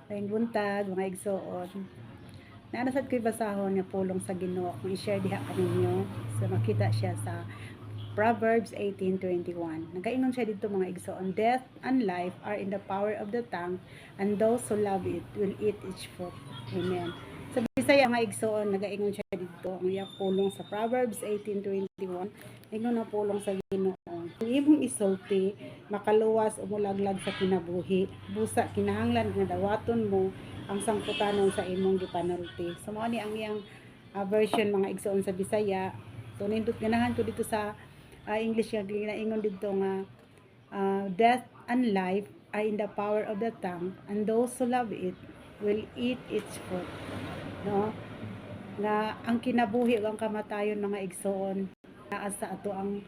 Laing buntag, mga igsoon. Naanasad ko'y basahon nga pulong sa Ginoo kung i-share diha kaninyo. So makita siya sa Proverbs 18:21. Nagaingon siya dito mga igsoon, death and life are in the power of the tongue, and those who love it will eat its fruit. Amen. Sa Bisaya mga igsoon, nagaingon siya dito ang iyang pulong sa Proverbs 18:21. Ingon na pulong sa Ginoo. Kung imong isulti, makaluwas o mulaglag sa kinabuhi. Busa kinahanglan nga dawaton mo ang sangputanon sa imong gipanulti. So mao ni ang iyang version mga igsoon sa Bisaya. So nindot ganahan ko dito sa English nga ginaingon dito nga death and life are in the power of the tongue, and those who love it will eat its fruit. No? Nga ang kinabuhi ug ang kamatayon mga igsoon naa sa ato ang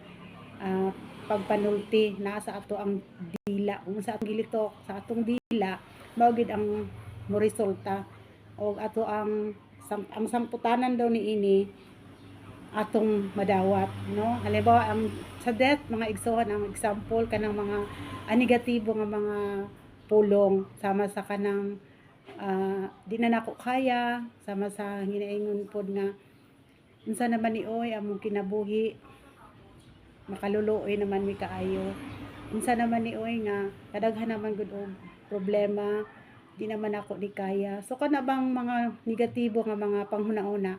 pagpanulti, naa sa ato ang dila. Kung sa atong gilitok sa atong dila, mao gid ang moresulta o ato ang sangputanan daw ni ini atong madawat, no? Halimbawa ang sa death mga igsoon, ang example kanang mga negatibo nga mga pulong sama sa kanang di na nako kaya, sama sa ginaingon pod nga unsa naman ni oy among kinabuhi makaluluoy naman mi kaayo, unsa naman ni oy nga kadaghan naman gud og problema, di naman ako di kaya. So kana bang mga negatibo nga mga panghuna-una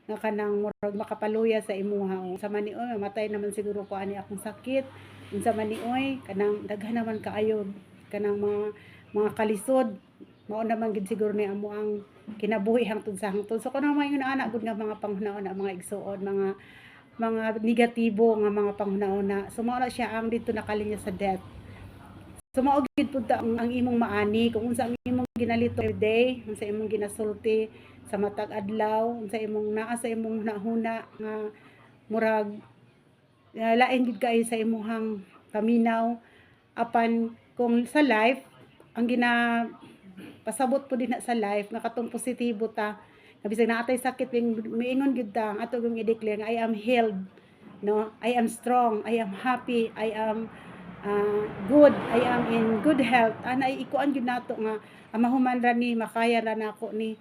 nga kanang murag makapaluya sa imuha, unsa man ni oy mamatay naman siguro ko ani akong sakit, unsa man ni oy kanang daghan naman kaayo kanang mga kalisod, mao naman gid siguro ni amo ang kinabuhi hangtod sa hangtod. So kanang mga ana gud nga mga panghuna-una mga igsuon, mga negatibo nga mga panghuna-una. So mao na siya ang dito nakalinya sa death. So mao gid pud ang imong maani kung unsa ang imong ginalito every day, unsa imong ginasulti sa matag adlaw, unsa imong naa sa imong hunahuna nga murag lain gid kay sa imong paminaw apan kung sa life ang pasabot po din na sa life nga katong positibo ta nga bisag naatay sakit miingon gyud ta ato gyud i-declare nga I am healed, no, I am strong, I am happy, I am good, I am in good health. Ana ikuan gyud nato nga mahuman ra ni, makaya ra nako ni.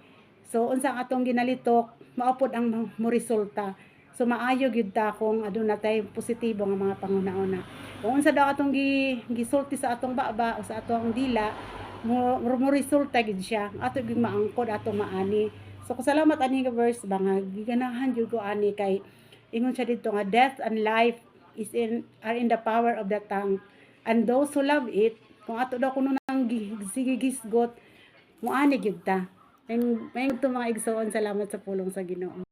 So unsa ang atong ginalitok mao pod ang moresulta. So maayo gyud ta kung aduna tay positibo nga mga panghuna-una. Kung unsa daw atong gisulti sa atong baba o sa atong dila, mo resulta gid siya. Ato gyud maangkod atong maani. So salamat ani nga verse ba nga giganahan jud ko ani kay ingon siya dito nga death and life are in the power of the tongue, and those who love it, kung ato daw kuno nang sigigisgot mo ani gyud ta. May mga igsoon, salamat sa pulong sa Ginoo.